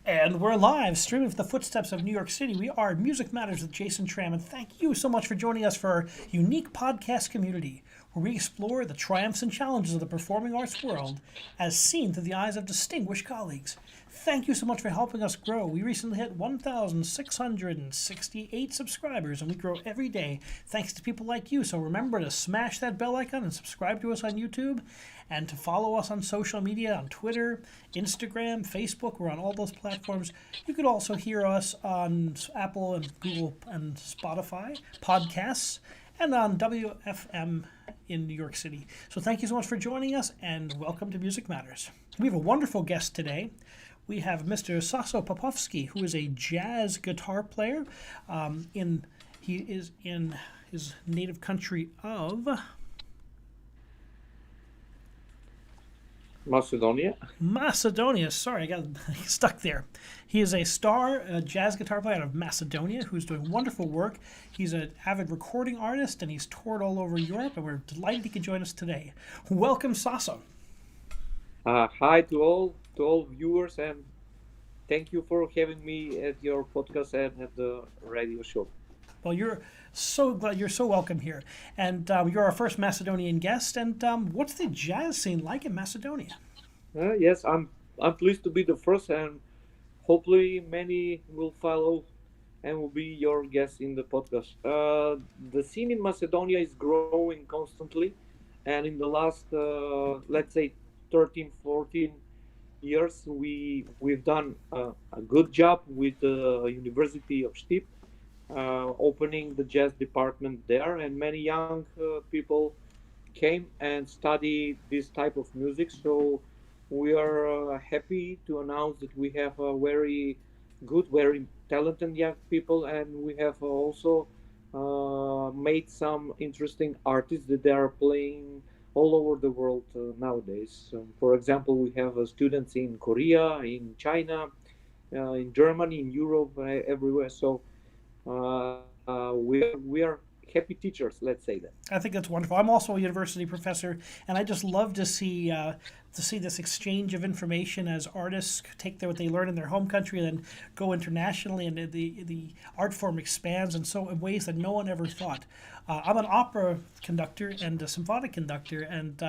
And we're live, streaming from the footsteps of New York City. We are Music Matters with Jason Tramm, and thank you so much for joining us for our unique podcast community, where we explore the triumphs and challenges of the performing arts world as seen through the eyes of distinguished colleagues. Thank you so much for helping us grow. We recently hit 1,668 subscribers, and we grow every day thanks to people like you. So remember to smash that bell icon and subscribe to us on YouTube, and to follow us on social media, on Twitter, Instagram, Facebook. We're on all those platforms. You could also hear us on Apple and Google and Spotify podcasts, and on WFM in New York City. So thank you so much for joining us, and welcome to Music Matters. We have a wonderful guest today. We have Mr. Saso Popovski, who is a jazz guitar player. He is in his native country of Macedonia. Sorry, I got stuck there. He is a jazz guitar player out of Macedonia who's doing wonderful work. He's an avid recording artist, and he's toured all over Europe, and we're delighted he could join us today. Welcome, Saso. Hi to all viewers, and thank you for having me at your podcast and at the radio show. Well, you're so welcome here, and you're our first Macedonian guest. And what's the jazz scene like in Macedonia? Yes, I'm pleased to be the first, and hopefully many will follow and will be your guests in the podcast. The scene in Macedonia is growing constantly, and in the last let's say 13, 14 years, we've done a good job with the University of Stip, opening the jazz department there, and many young people came and study this type of music. So we are happy to announce that we have a very good, very talented young people, and we have also made some interesting artists that they are playing all over the world nowadays. For example, we have students in Korea, in China, in Germany, in Europe, everywhere. So we are happy teachers, let's say that. I think that's wonderful. I'm also a university professor, and I just love to see this exchange of information as artists take what they learn in their home country and then go internationally, and the art form expands in ways that no one ever thought. I'm an opera conductor and a symphonic conductor, and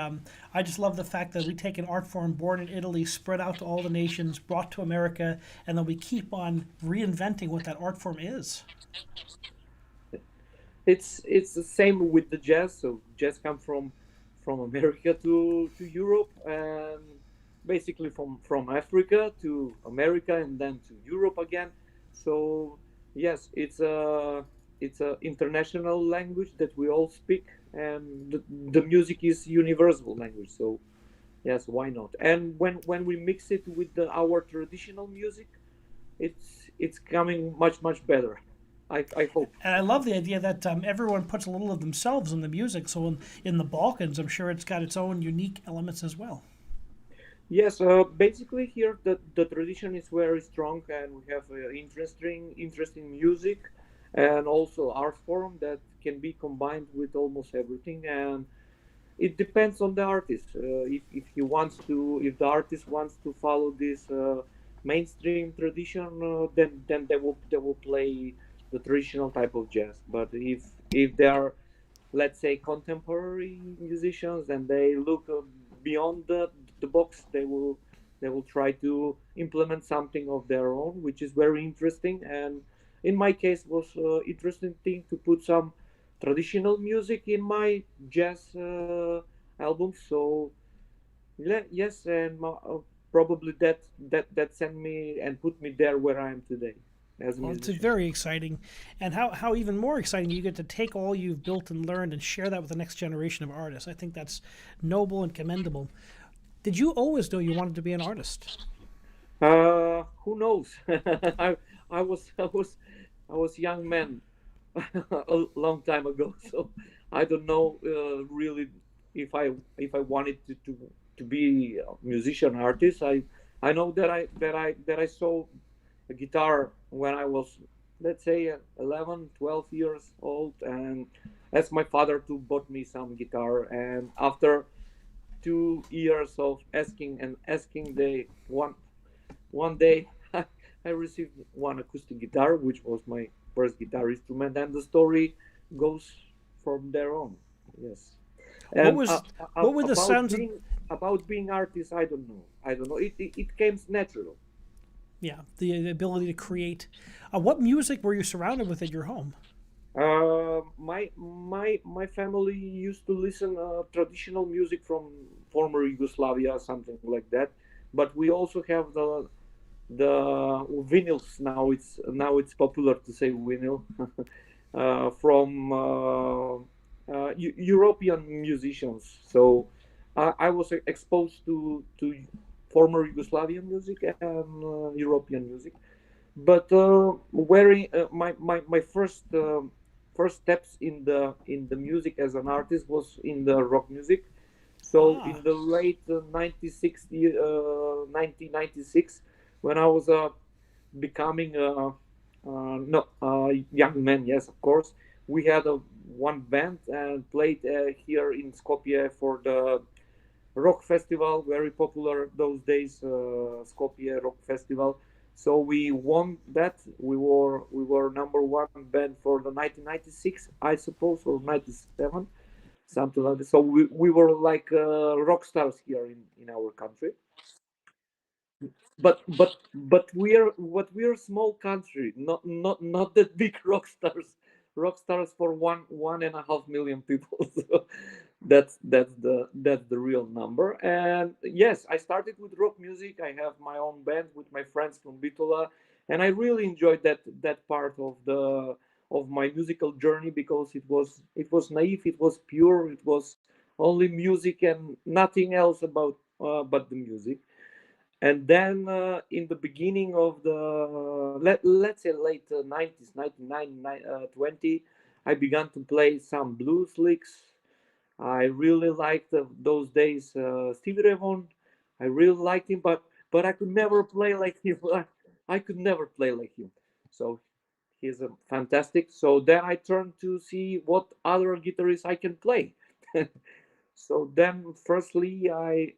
I just love the fact that we take an art form born in Italy, spread out to all the nations, brought to America, and then we keep on reinventing what that art form is. It's the same with the jazz. So jazz comes from America to Europe, and basically from Africa to America, and then to Europe again. So yes, it's a international language that we all speak, and the music is universal language. So yes, why not? And when we mix it with our traditional music, it's coming much better. I hope. And I love the idea that everyone puts a little of themselves in the music. So in the Balkans, I'm sure it's got its own unique elements as well. Yes, basically here the tradition is very strong, and we have interesting music, and also art form that can be combined with almost everything. And it depends on the artist. If the artist wants to follow this mainstream tradition, then they will play the traditional type of jazz. But if they are, let's say, contemporary musicians, and they look beyond the box, they will try to implement something of their own, which is very interesting. And in my case, was interesting thing to put some traditional music in my jazz album. So yes, and probably that sent me and put me there where I am today as a Well, it's musician. very exciting. And how even more exciting, you get to take all you've built and learned and share that with the next generation of artists. I think that's noble and commendable. Did you always know you wanted to be an artist? Who knows? I was a young man a long time ago, so I don't know really if I wanted to be a musician artist. I know that I saw a guitar when I was, let's say, 11, 12 years old, and asked my father to bought me some guitar. And after 2 years of asking and asking, they one day I received one acoustic guitar, which was my first guitar instrument, and the story goes from there on. Yes, What and was what were the about sounds of, being artist, I don't know. I don't know. It came natural. yeah, the ability to create? What music were you surrounded with at your home? My family used to listen traditional music from former Yugoslavia, something like that. But we also have the vinyls now. It's popular to say vinyl from European musicians. So I was exposed to former Yugoslavian music and European music. But wearing my first steps in the music as an artist was in the rock music. So Ah, in the late 1996, when I was becoming no young man, yes, of course, we had a one band and played here in Skopje for the rock festival, very popular those days, Skopje Rock Festival. So we won that. We were number one band for the 1996, I suppose, or 97, something like that. So we were like rock stars here in our country. But we're a small country, not that big rock stars for 1.5 million people. So that's the real number. And yes, I started with rock music. I have my own band with my friends from Bitola, and I really enjoyed that part of my musical journey, because it was naive, it was pure, it was only music and nothing else about but the music. And then in the beginning of the let's say late 90s, 99, 20, I began to play some blues licks. I really liked those days Stevie Ray Vaughan. I really liked him, but I could never play like him. I could never play like him. So he's a fantastic. So then I turned to see what other guitarists I can play. So then, firstly, I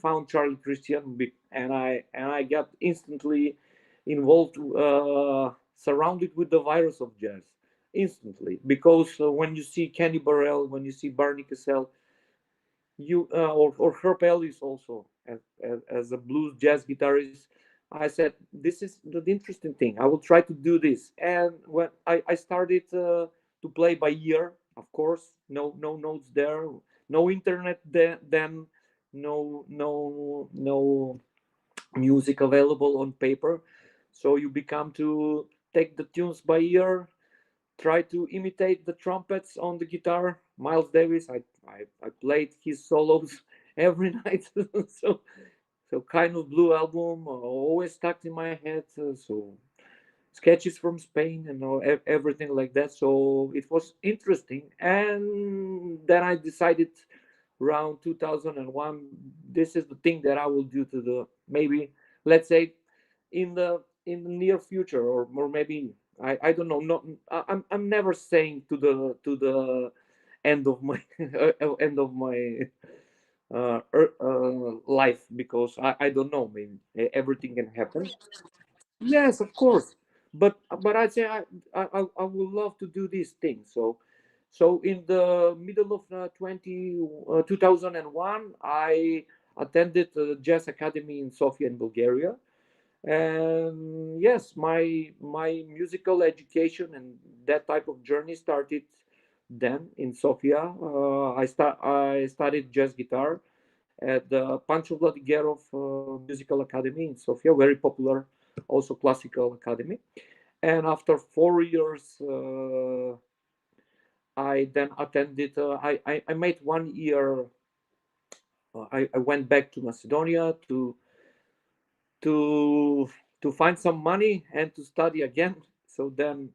found Charlie Christian, and I got instantly involved, surrounded with the virus of jazz, instantly. Because when you see Kenny Burrell, when you see Barney Cassell, or Herb Ellis also as a blues jazz guitarist, I said, this is the interesting thing. I will try to do this. And when I started to play by ear, of course, no notes there, no internet then, no music available on paper. So you become to take the tunes by ear, try to imitate the trumpets on the guitar. Miles Davis, I played his solos every night. so so kind of blue album always stuck in my head. So sketches from Spain and everything like that. So it was interesting. And then I decided around 2001, this is the thing that I will do to the, maybe, let's say, in the near future, or maybe, I don't know. Not I'm never saying to the end of my end of my life, because I don't know. Maybe everything can happen. Yes, of course. But I'd say I would love to do these things. So in the middle of 2001, I attended the jazz academy in Sofia in Bulgaria. And yes, my musical education and that type of journey started then in Sofia. I studied jazz guitar at the Pancho Vladigerov Musical Academy in Sofia, very popular, also classical academy. And after 4 years, I then attended. I made 1 year. I went back to Macedonia to to find some money and to study again. So then,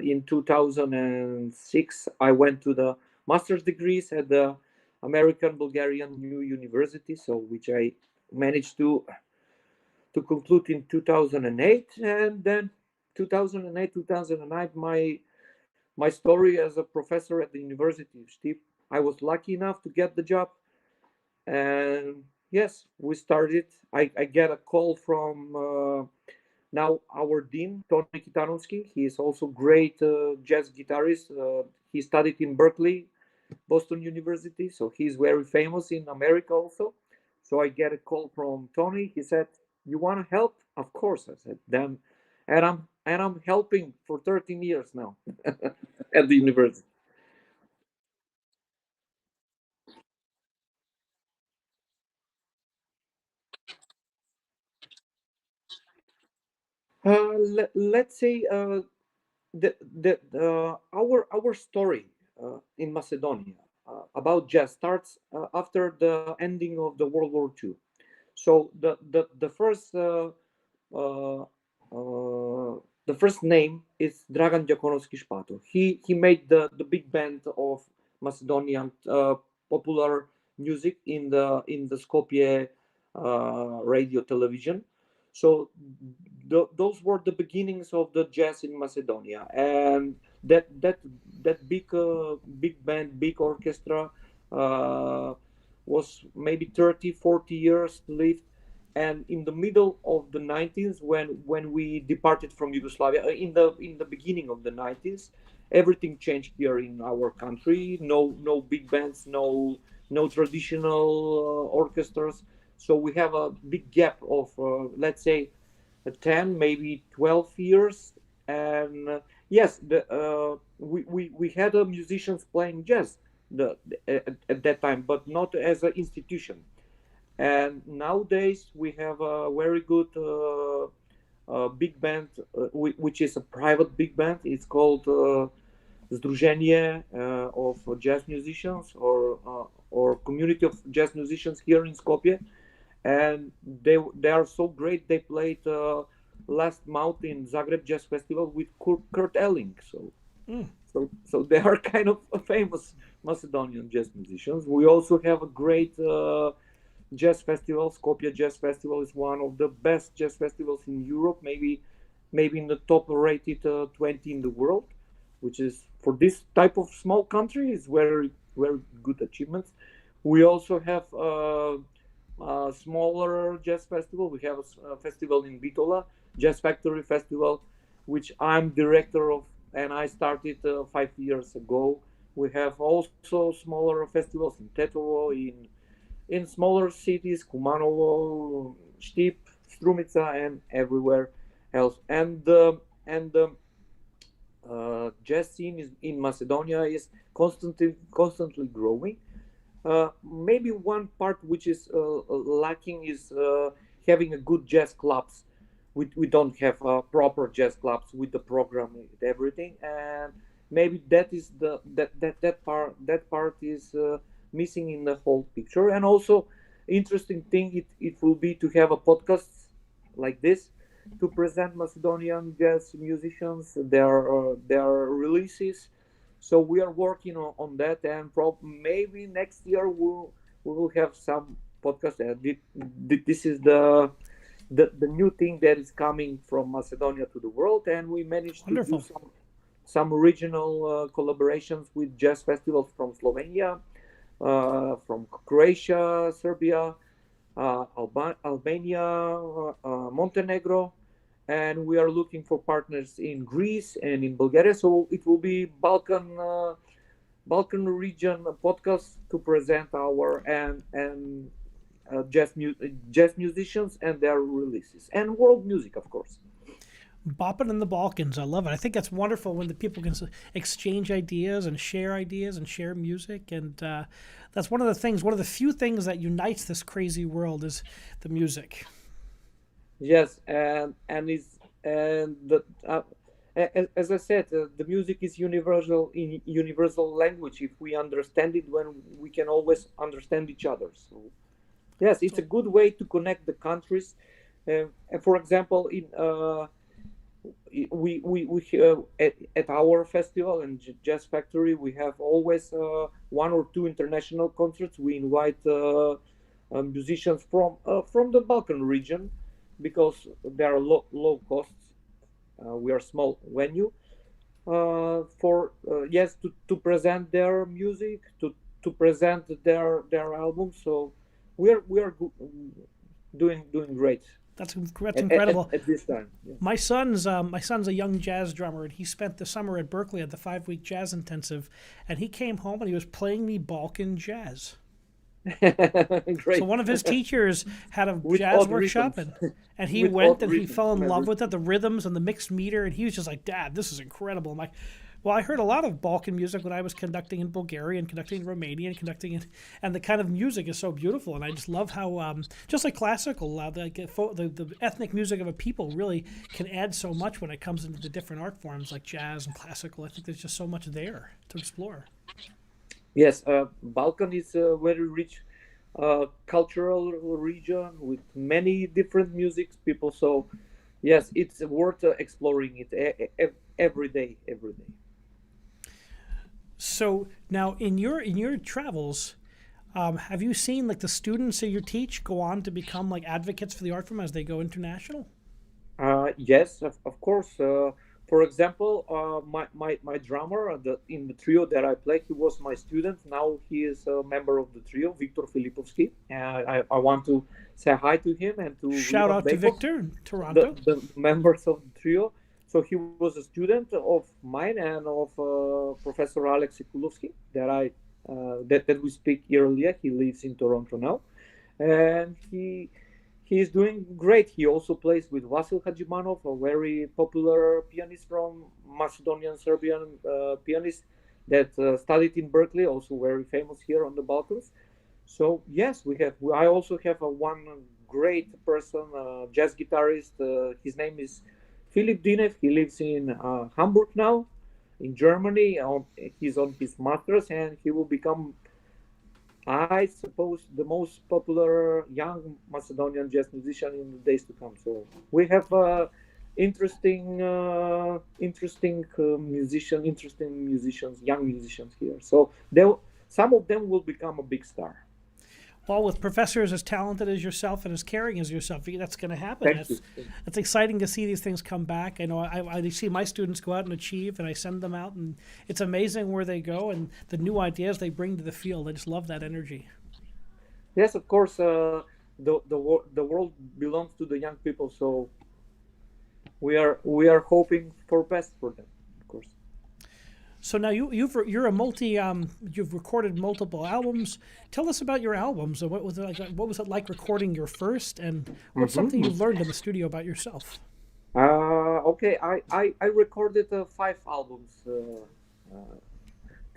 in 2006, I went to the master's degrees at the American Bulgarian New University, so which I managed to conclude in 2008. And then 2008, 2009, my story as a professor at the University of Steve. I was lucky enough to get the job, and Yes, we started. I get a call from now our dean, Tony Kitanovsky. He is also great jazz guitarist. He studied in Berkeley, Boston University, so he's very famous in America also. So I get a call from Tony. He said, "You want to help?" Of course, I said. Then, and I'm helping for 13 years now at the university. Let's say our story in Macedonia about jazz starts after the ending of the World War II. So the first uh, uh, the first name is Dragan Diakonovski Shpato. He made the big band of Macedonian popular music in the Skopje radio television. So those were the beginnings of the jazz in Macedonia, and that that that big band, big orchestra uh, was maybe 30, 40 years lived. And in the middle of the 90s, when we departed from Yugoslavia, in the beginning of the 90s, everything changed here in our country. No big bands, no traditional orchestras. So we have a big gap of let's say 10, maybe 12 years. And yes, we had musicians playing jazz at that time, but not as an institution. And nowadays we have a very good big band, which is a private big band. It's called Združenje of Jazz Musicians, or Community of Jazz Musicians here in Skopje. And they are so great. They played last month in Zagreb Jazz Festival with Kurt Elling. So they are kind of famous Macedonian jazz musicians. We also have a great jazz festival. Skopje Jazz Festival is one of the best jazz festivals in Europe, maybe in the top rated 20 in the world, which is for this type of small country is very good achievements. We also have a smaller jazz festival. We have a festival in Bitola, Jazz Factory Festival, which I'm director of, and I started 5 years ago. We have also smaller festivals in Tetovo, in smaller cities, Kumanovo, Štip, Strumica, and everywhere else. And the jazz scene in Macedonia is constantly growing. Maybe one part which is lacking is having a good jazz clubs. We don't have proper jazz clubs with the program and everything, and maybe that is that part is missing in the whole picture. And also, interesting thing it will be to have a podcast like this to present Macedonian jazz musicians, their releases. So we are working on that, and maybe next year we will have some podcast. This is the new thing that is coming from Macedonia to the world, and we managed to do Wonderful. some regional collaborations with jazz festivals from Slovenia, from Croatia, Serbia, Albania, Montenegro, and we are looking for partners in Greece and in Bulgaria. So it will be Balkan region podcast to present our and jazz musicians and their releases, and world music, of course. Bopping in the Balkans. I love it. I think that's wonderful when the people can exchange ideas and share music. And that's one of the things, one of the few things that unites this crazy world is the music. Yes, and the as I said, the music is universal in universal language. If we understand it, when we can always understand each other. So yes, it's a So good way to connect the countries. And for example, in at our festival and Jazz Factory, we have always one or two international concerts. We invite musicians from the Balkan region because they are low costs. We are small venue for yes to present their music to present their albums. So doing great That's incredible. at this time. Yes. My son's a young jazz drummer, and he spent the summer at Berkeley at the 5-week jazz intensive, and he came home and he was playing me Balkan jazz. So Great. one of his teachers had a With jazz odd workshop, rhythms. and he With went odd and he rhythms fell in and love with everything. it, the rhythms and the mixed meter, and he was just like, "Dad, this is incredible." I'm like, well, I heard a lot of Balkan music when I was conducting in Bulgaria and conducting in Romania and conducting in, and the kind of music is so beautiful, and I just love how, just like classical, the ethnic music of a people really can add so much when it comes into the different art forms like jazz and classical. I think there's just so much there to explore. Yes, Balkan is a very rich cultural region with many different music people. So yes, it's worth exploring it every day, every day. So now, in your travels, have you seen like the students that you teach go on to become like advocates for the art form as they go international? Yes, of course. For example, my drummer in the trio that I play, he was my student. Now he is a member of the trio, Victor Filipovski. I want to say hi to him and to Shout Leon out to Bacon, Victor in Toronto. the members of the trio. So he was a student of mine and of Professor Alex Sikulovsky that we speak earlier. He lives in Toronto now, and he is doing great. He also plays with Vasil Hadjimanov, a very popular pianist from Macedonian Serbian pianist that studied in Berkeley, also very famous here on the Balkans. So yes, we have. I also have a one great person, jazz guitarist. His name is Philip Dinev. He lives in Hamburg now, in Germany. He's on his masters, and he will become, I suppose, the most popular young Macedonian jazz musician in the days to come. So we have interesting musicians, young musicians here. So some of them will become a big star. Well, with professors as talented as yourself and as caring as yourself, that's going to happen. Thank you. That's exciting to see these things come back. I know I see my students go out and achieve, and I send them out, and it's amazing where they go and the new ideas they bring to the field. I just love that energy. Yes, of course. The world belongs to the young people, so we are hoping for best for them, of course. So now you're a multi you've recorded multiple albums. Tell us about your albums and what was it like? What was it like recording your first, and what's something Mhm. you've learned in the studio about yourself? Okay, I recorded 5 albums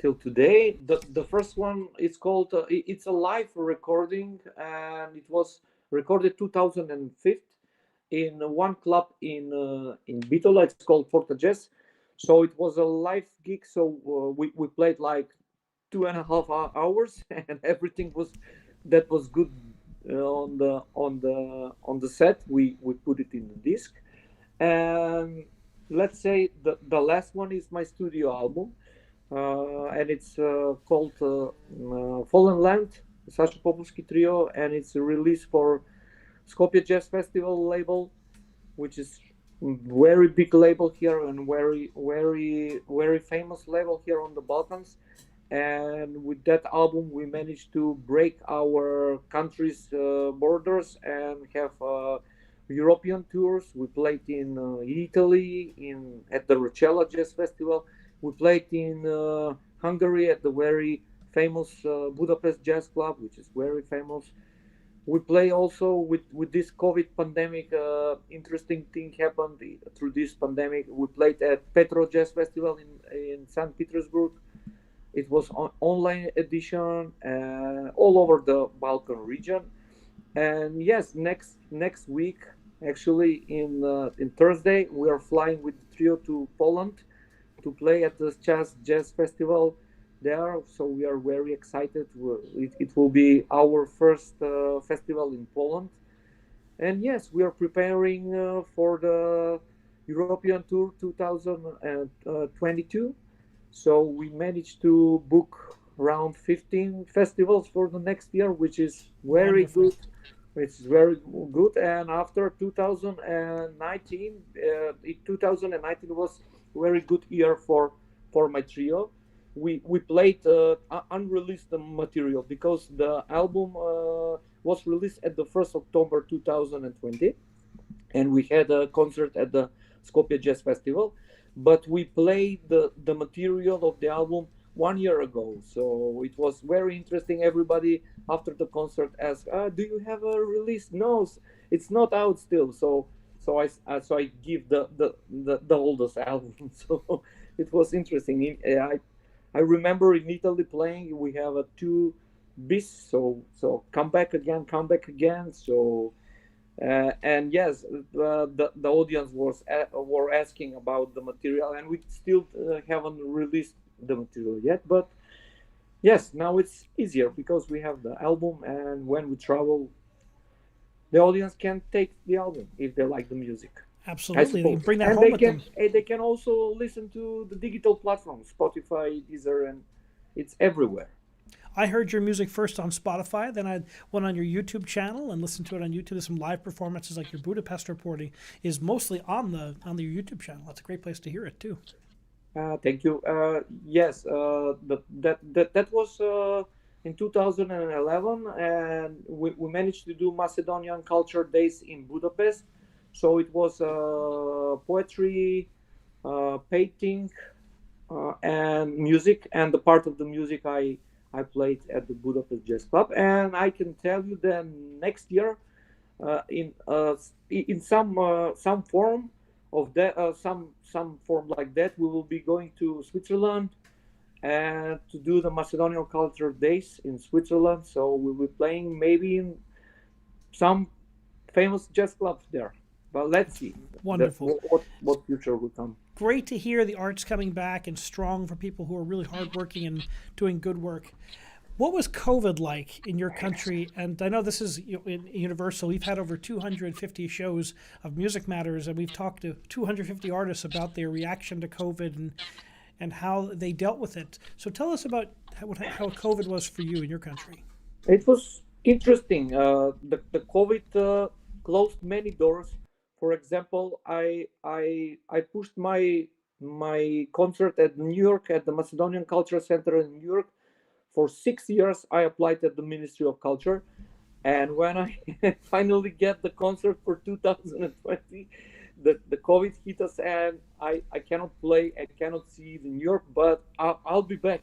till today. The first one is called it's a live recording, and it was recorded 2005 in one club in Bitola. It's called Forta Jazz. So it was a live gig. So we played like 2.5 hours, and everything was good on the set. We put it in the disc, and let's say the last one is my studio album, and it's called Fallen Land, Saso Popovski Trio, and it's released for Skopje Jazz Festival label, which is very big label here and very famous label here on the Balkans. And with that album, we managed to break our country's borders and have European tours. We played in Italy, in at the Roccella Jazz Festival. We played in Hungary at the very famous Budapest Jazz Club, which is very famous. We play also with this COVID pandemic. Interesting thing happened through this pandemic. We played at Petro Jazz Festival in St. Petersburg. It was on online edition all over the Balkan region. And yes, next week, actually in Thursday, we are flying with the trio to Poland to play at the Jazz Festival there. So we are very excited. It will be our first festival in Poland. And yes, we are preparing for the European Tour 2022. So we managed to book around 15 festivals for the next year, which is very Wonderful. good. It's very good. And after 2019, 2019 was a very good year for my trio. We played unreleased material because the album was released at the 1st October 2020, and we had a concert at the Skopje Jazz Festival. But we played the material of the album 1 year ago, so it was very interesting. Everybody after the concert asked, "Do you have a release?" No, it's not out still. So I give the oldest album. So it was interesting. I remember in Italy playing. We have a two bis. So come back again, come back again. So and yes, the audience were asking about the material, and we still haven't released the material yet. But yes, now it's easier because we have the album, and when we travel, the audience can take the album if they like the music. Absolutely, they can bring that And home with them. they can also listen to the digital platforms, Spotify, Deezer, and it's everywhere. I heard your music first on Spotify, then I went on your YouTube channel and listened to it on YouTube. There's some live performances, like your Budapest reporting is mostly on your YouTube channel. That's a great place to hear it too. Thank you. Yes, that was in 2011, and we managed to do Macedonian Culture Days in Budapest. So it was poetry, painting, and music. And the part of the music I played at the Budapest Jazz Club. And I can tell you that next year, in some form of that, some form like that, we will be going to Switzerland and to do the Macedonian Culture Days in Switzerland. So we'll be playing maybe in some famous jazz clubs there. But let's see. Wonderful. What future will come. Great to hear the art's coming back and strong for people who are really hardworking and doing good work. What was COVID like in your country? And I know this is universal. We've had over 250 shows of Music Matters, and we've talked to 250 artists about their reaction to COVID and how they dealt with it. So tell us about how COVID was for you in your country. It was interesting. The COVID closed many doors. For example, I pushed my concert at New York at the Macedonian Cultural Center in New York. For 6 years, I applied at the Ministry of Culture, and when I finally get the concert for 2020, the COVID hit us, and I cannot play. I cannot see the New York, but I'll be back.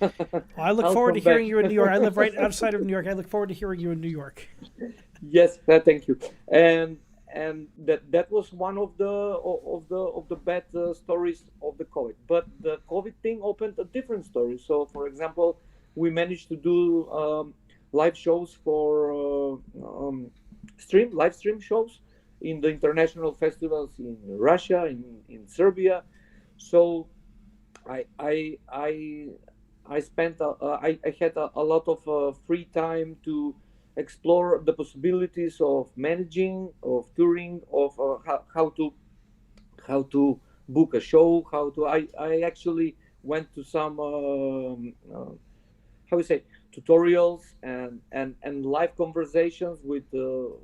Well, I look forward to hearing you in New York. I live right outside of New York. I look forward to hearing you in New York. Yes, thank you. And that was one of the bad stories of the COVID. But the COVID thing opened a different story. So, for example, we managed to do live shows for live stream shows in the international festivals in Russia, in Serbia. So I spent I had a lot of free time to explore the possibilities of managing, of touring, of how to book a show, I actually went to some how we say tutorials and live conversations with the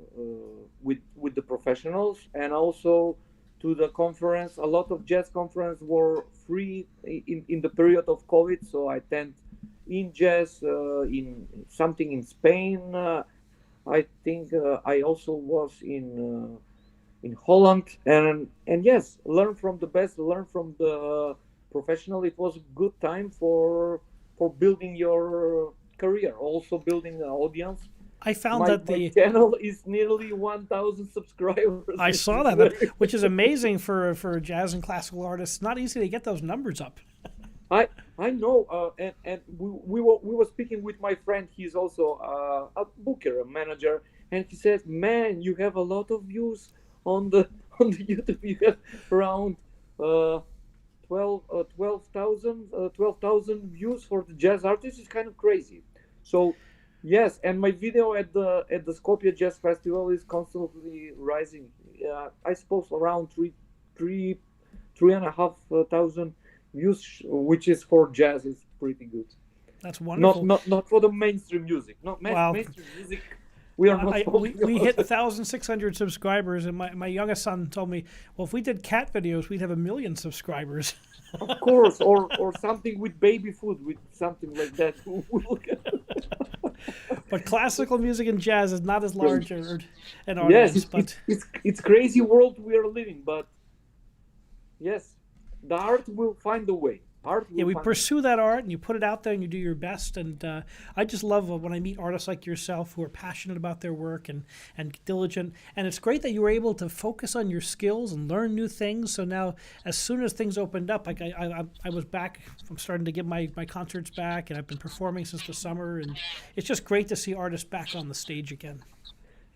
professionals, and also to the conference. A lot of jazz conferences were free in the period of COVID, so I attend in jazz, in something in Spain. I think I also was in Holland, and yes, learn from the best, learn from the professional. It was a good time for building your career, also building an audience. I found my the channel is nearly 1,000 subscribers. I saw that, which is amazing for jazz and classical artists. Not easy to get those numbers up. I know, and we were speaking with my friend. He's also a booker, a manager, and he said, "Man, you have a lot of views on the YouTube. You have around 12,000 views for the jazz artist. It's kind of crazy." So yes, and my video at the Skopje Jazz Festival is constantly rising. I suppose around three and a half thousand views, which is for jazz, is pretty good. That's wonderful. Not for the mainstream music. Mainstream music. We are not. We hit 1,600 subscribers, and my youngest son told me, "Well, if we did cat videos, we'd have 1 million subscribers." Of course, or something with baby food, with something like that. But classical music and jazz is not as large an Yes, audience. But it's crazy world we are living, but yes, the art will find a way. Art yeah, will we find a way. pursue that art and you put it out there and you do your best. And I just love when I meet artists like yourself who are passionate about their work and diligent. And it's great that you were able to focus on your skills and learn new things. So now, as soon as things opened up, like I was back, I'm starting to get my concerts back, and I've been performing since the summer. And it's just great to see artists back on the stage again.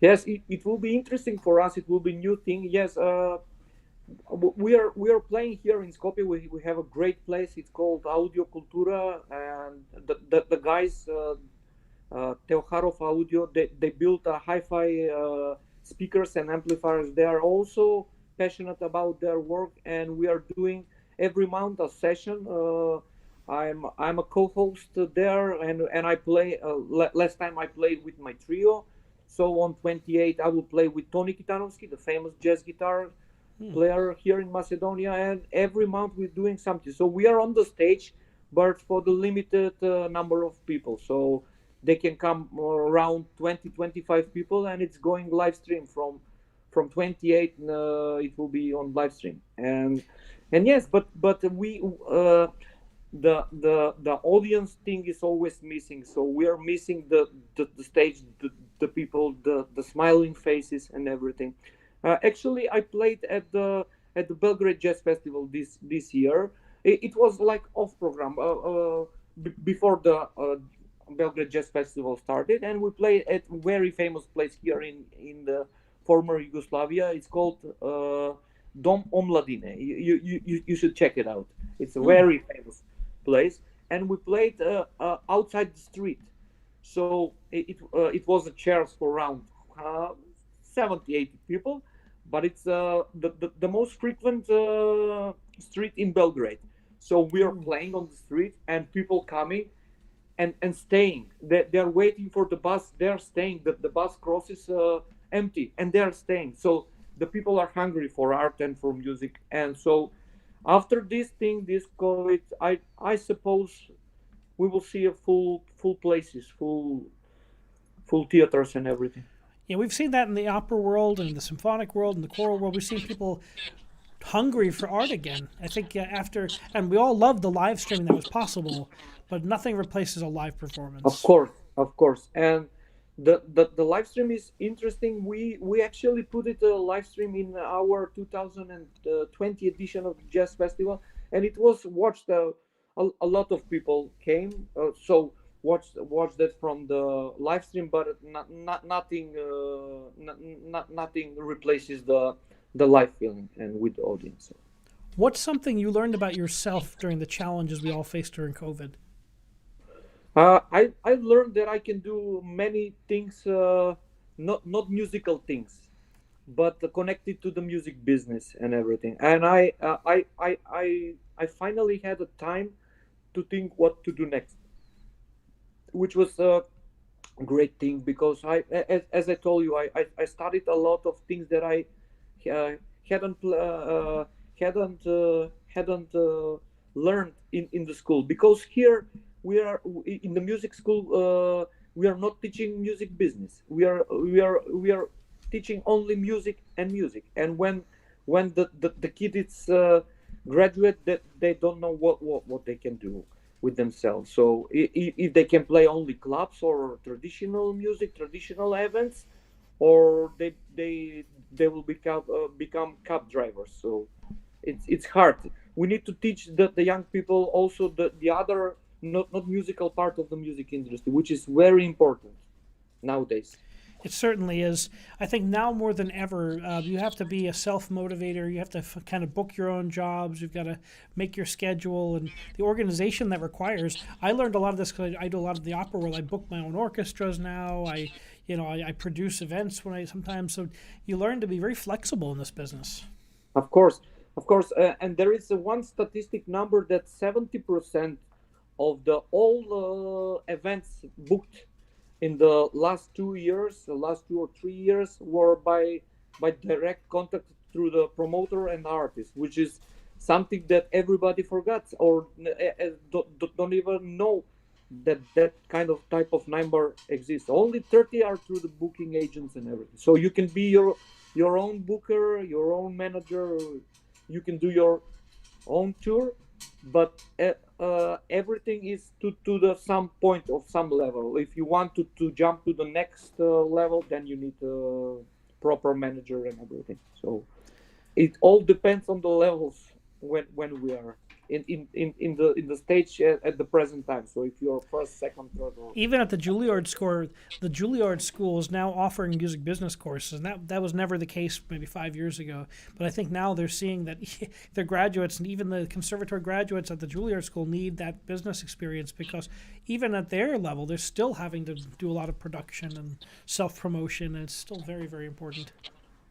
Yes, it will be interesting for us. It will be new thing. Yes, we are playing here in Skopje. We have a great place. It's called Audio Cultura, and the guys Teoharov Audio, they built a hi-fi speakers and amplifiers. They are also passionate about their work, and we are doing every month a session. I'm a co-host there, and I play. Last time I played with my trio. So on 28, I will play with Tony Kitanovsky, the famous jazz guitar player here in Macedonia, and every month we're doing something. So we are on the stage, but for the limited number of people. So they can come around 20, 25 people, and it's going live stream from 28. It will be on live stream, and yes, but we the audience thing is always missing. So we are missing the stage, the people, the smiling faces and everything. Actually, I played at the Belgrade Jazz Festival this year. It was like off program before the Belgrade Jazz Festival started, and we played at a very famous place here in the former Yugoslavia. It's called Dom Omladine. You should check it out. It's a very famous place, and we played outside the street. So it was a chairs for around 70, 80 people, but it's the most frequent street in Belgrade. So we are playing on the street, and people coming and staying. They're waiting for the bus. They're staying. The bus crosses empty, and they're staying. So the people are hungry for art and for music. And so after this thing, this COVID, I suppose we will see a full places, full theaters and everything. Yeah, we've seen that in the opera world and the symphonic world and the choral world. We've seen people hungry for art again. I think and we all loved the live streaming that was possible, but nothing replaces a live performance. Of course, and the live stream is interesting. We actually put it a live stream in our 2020 edition of the Jazz Festival, and it was watched. A lot of people came, so watched that from the live stream, but nothing replaces the live feeling and with the audience. What's something you learned about yourself during the challenges we all faced during COVID? I learned that I can do many things, not musical things, but connected to the music business and everything. And I finally had a time to think what to do next, which was a great thing, because as I told you, I studied a lot of things that I uh, hadn't learned in the school, because here we are in the music school. We are not teaching music business. We are teaching only music and music. And when the kid is graduate, that they don't know what they can do with themselves. So if they can play only clubs or traditional music, traditional events, or they will become cab drivers. So it's hard. We need to teach the young people also the other not musical part of the music industry, which is very important nowadays. It certainly is. I think now more than ever, you have to be a self-motivator. You have to kind of book your own jobs. You've got to make your schedule and the organization that requires. I learned a lot of this because I do a lot of the opera world. I book my own orchestras now. I produce events when I sometimes. So you learn to be very flexible in this business. Of course, and there is one statistic number that 70% of the all events booked in the last 2 years, the last 2 or 3 years, were by direct contact through the promoter and artist, which is something that everybody forgets or don't even know that kind of type of number exists. Only 30 are through the booking agents and everything. So you can be your own booker, your own manager. You can do your own tour, but everything is to the some point of some level. If you want to jump to the next level, then you need a proper manager and everything. So it all depends on the levels when we are in the stage at the present time. So if you're first, second, third, or Even at the Juilliard score, the Juilliard School is now offering music business courses, and that was never the case maybe 5 years ago. But I think now they're seeing that their graduates and even the conservatory graduates at the Juilliard School need that business experience, because even at their level, they're still having to do a lot of production and self-promotion, and it's still very, very important.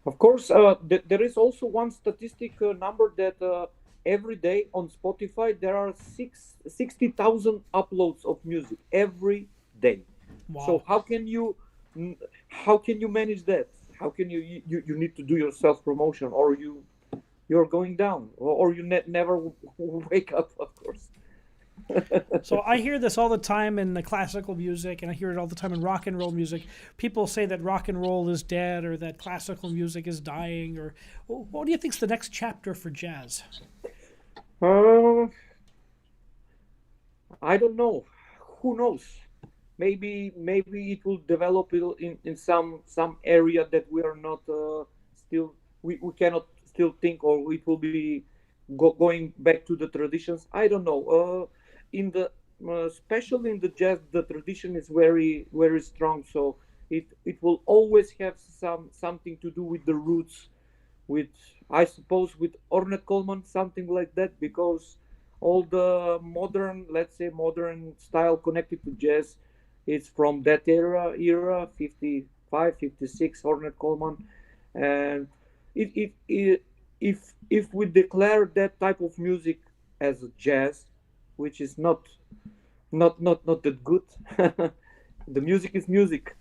of course, there is also one statistic number that every day on Spotify there are 60,000 uploads of music every day. So Wow. how can you manage that? How can you need to do your self promotion, or you're going down, or you never wake up, of course. So I hear this all the time in the classical music, and I hear it all the time in rock and roll music. People say that rock and roll is dead, or that classical music is dying. Or what do you think's the next chapter for jazz? Uh, I don't know. Who knows? Maybe it will develop in some area that we are not still we cannot still think, or it will be going back to the traditions. I don't know. In the especially in the jazz, the tradition is very strong. So it will always have something to do with the roots, with I suppose with Ornette Coleman, something like that, because all the modern, let's say modern style connected to jazz, it's from that era 55, 56, Ornette Coleman. And if we declare that type of music as jazz, which is not that good, the music is music,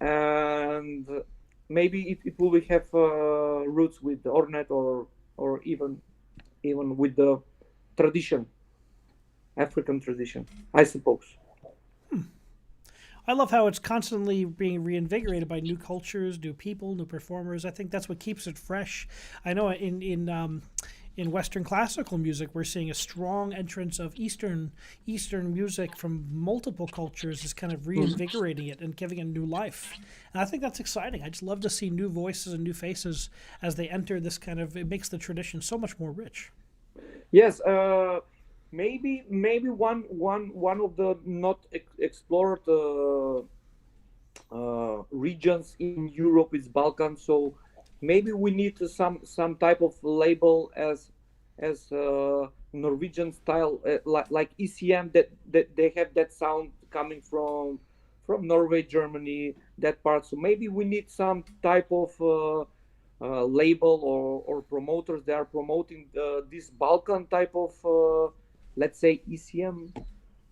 and maybe it will have roots with Ornette, or even with the tradition, African tradition, I suppose. I love how it's constantly being reinvigorated by new cultures, new people, new performers. I think that's what keeps it fresh. I know in Western classical music, we're seeing a strong entrance of Eastern music from multiple cultures is kind of reinvigorating it and giving it new life. And I think that's exciting. I just love to see new voices and new faces as they enter this kind of. It makes the tradition so much more rich. Yes, maybe one of the not explored regions in Europe is Balkan. So maybe we need some type of label as Norwegian style, like ECM, that they have that sound coming from Norway, Germany, that part. So maybe we need some type of label, or promoters that are promoting this Balkan type of, let's say, ECM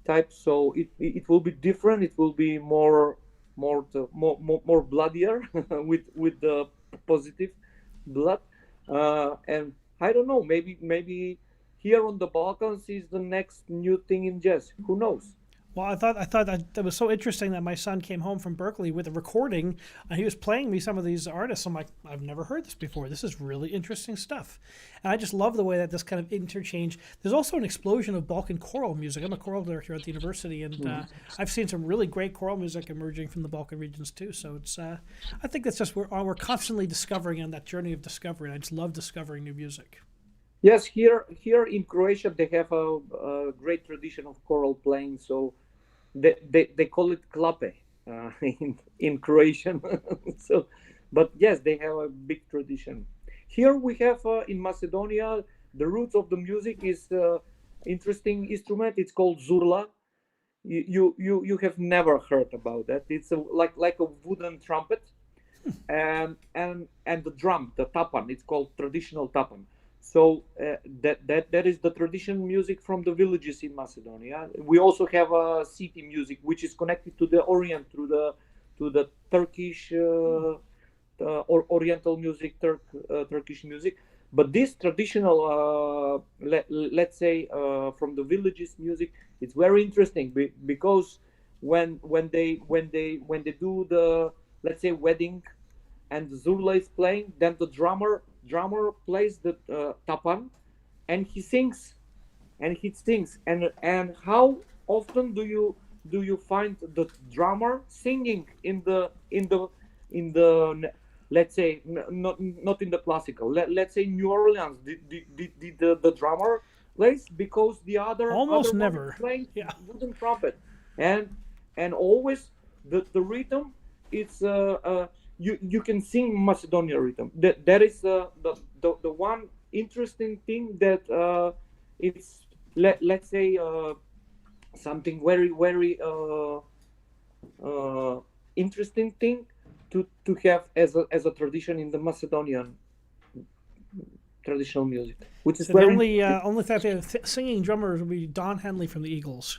type. So it will be different. It will be more bloodier with the positive blood. And I don't know. Maybe here on the Balkans is the next new thing in jazz. Who knows? Well, I thought that was so interesting that my son came home from Berkeley with a recording, and he was playing me some of these artists. I'm like, I've never heard this before. This is really interesting stuff, and I just love the way that this kind of interchange. There's also an explosion of Balkan choral music. I'm a choral director at the university, and I've seen some really great choral music emerging from the Balkan regions too. So it's I think that's just we're constantly discovering on that journey of discovery. And I just love discovering new music. Yes, here in Croatia they have a great tradition of choral playing. So they call it klape in Croatian. So, but yes, they have a big tradition. Here we have in Macedonia, the roots of the music is interesting instrument. It's called zurla. You have never heard about that. It's like a wooden trumpet, and the drum, the tapan. It's called traditional tapan. So that is the traditional music from the villages in Macedonia. We also have a city music, which is connected to the Orient through the Turkish or Oriental music, Turkish music. But this traditional, let's say, from the villages music, it's very interesting because when they do the, let's say, wedding, and the zurla is playing, then the drummer plays the tapan, and he sings. And how often do you find the drummer singing in the let's say, not in the classical, let's say New Orleans, did the drummer plays, because the other Almost one is never. playing Yeah. wooden trumpet. And and always the rhythm, it's you can sing Macedonia rhythm. That is the one interesting thing that it's, let's say, something very very uh, interesting thing to have as a tradition in the Macedonian traditional music, which is So the very only singing drummer would be Don Henley from the Eagles.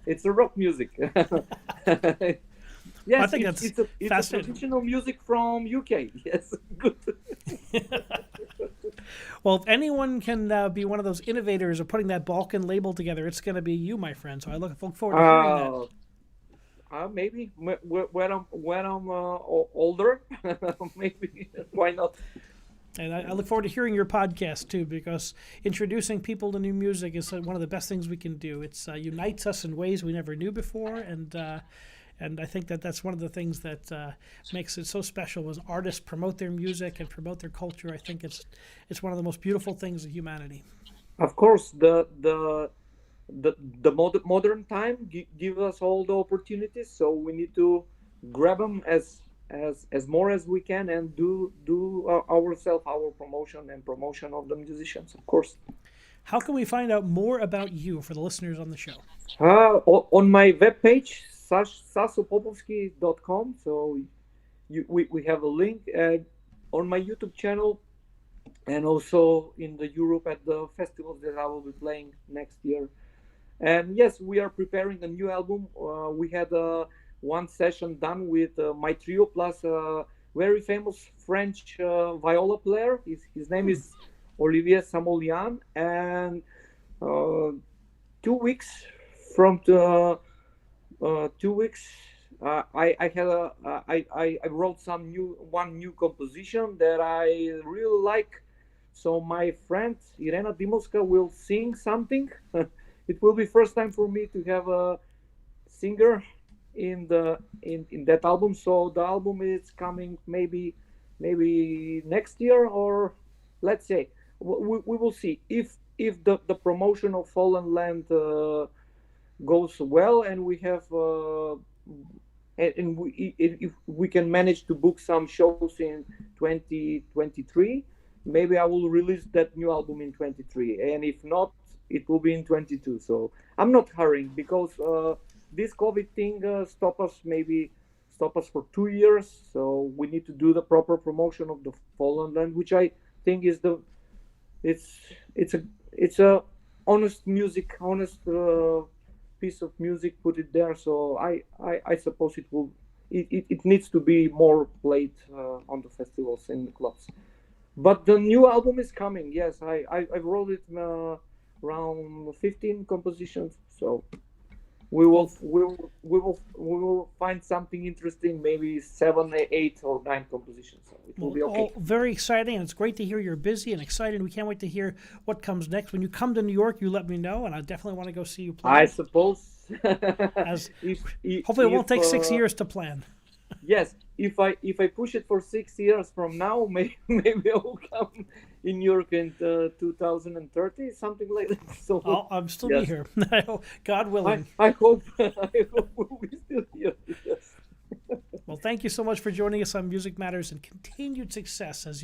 it's a rock music. I Yes, think it's that's it's a it's a fascinating. traditional music from UK. Yes, good. Well, if anyone can be one of those innovators of putting that Balkan label together, it's going to be you, my friend. So I look forward to hearing that. Uh, Maybe when I'm older, maybe why not? And I look forward to hearing your podcast too, because introducing people to new music is one of the best things we can do. It unites us in ways we never knew before, and I think that's one of the things that makes it so special. As artists promote their music and promote their culture, I think it's one of the most beautiful things of humanity. Of course, the modern time give us all the opportunities, so we need to grab them as more as we can, and do ourselves, our promotion of the musicians, of course. How can we find out more about you for the listeners on the show? On my webpage, sasopopovski.com. So we have a link on my YouTube channel, and also in the Europe at the festivals that I will be playing next year. And yes, we are preparing a new album. We had one session done with my trio plus a very famous French viola player. His name is Olivier Samolian. And uh, 2 weeks from the 2 weeks, I wrote one new composition that I really like. So my friend Irena Dimolska will sing something. It will be first time for me to have a singer in that album. So the album is coming maybe next year, or let's say we will see if the promotion of Fallen Land goes well, and we have and if we can manage to book some shows in 2023, maybe I will release that new album in 23. And if not, it will be in 22. So I'm not hurrying, because this COVID thing stop us for 2 years. So we need to do the proper promotion of the Fallen Land, which I think is it's it's a honest piece of music. Put it there. So I suppose it needs to be more played on the festivals and the clubs. But the new album is coming. Yes, I wrote it around 15 compositions. So Well, we will find something interesting. Maybe 7, 8, or 9 compositions. So it will be all okay. very exciting, and it's great to hear you're busy and excited. We can't wait to hear what comes next. When you come to New York, you let me know, and I definitely want to go see you I play. suppose. As if hopefully it won't if take 6 years to plan. yes, if I push it for 6 years from now, maybe I will come in New York in 2030, something like that. So I'll still be yes, here, God willing. I hope I hope we'll be still here. Yes. Well, thank you so much for joining us on Music Matters, and continued success as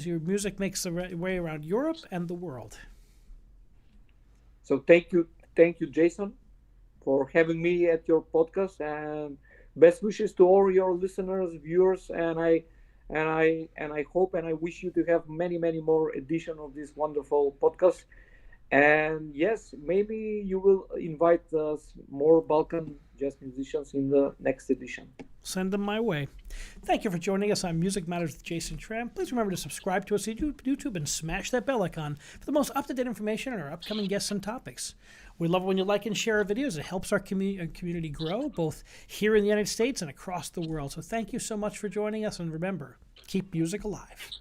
your music makes the way around Europe and the world. So thank you, Jason, for having me at your podcast, and best wishes to all your listeners, viewers, and I hope and I wish you to have many more edition of this wonderful podcast. And yes, maybe you will invite more Balkan jazz musicians in the next edition. Send them my way. Thank you for joining us on Music Matters with Jason Tramm. Please remember to subscribe to us on YouTube and smash that bell icon for the most up-to-date information on our upcoming guests and topics. We love it when you like and share our videos. It helps our community grow, both here in the United States and across the world. So thank you so much for joining us, and remember, keep music alive.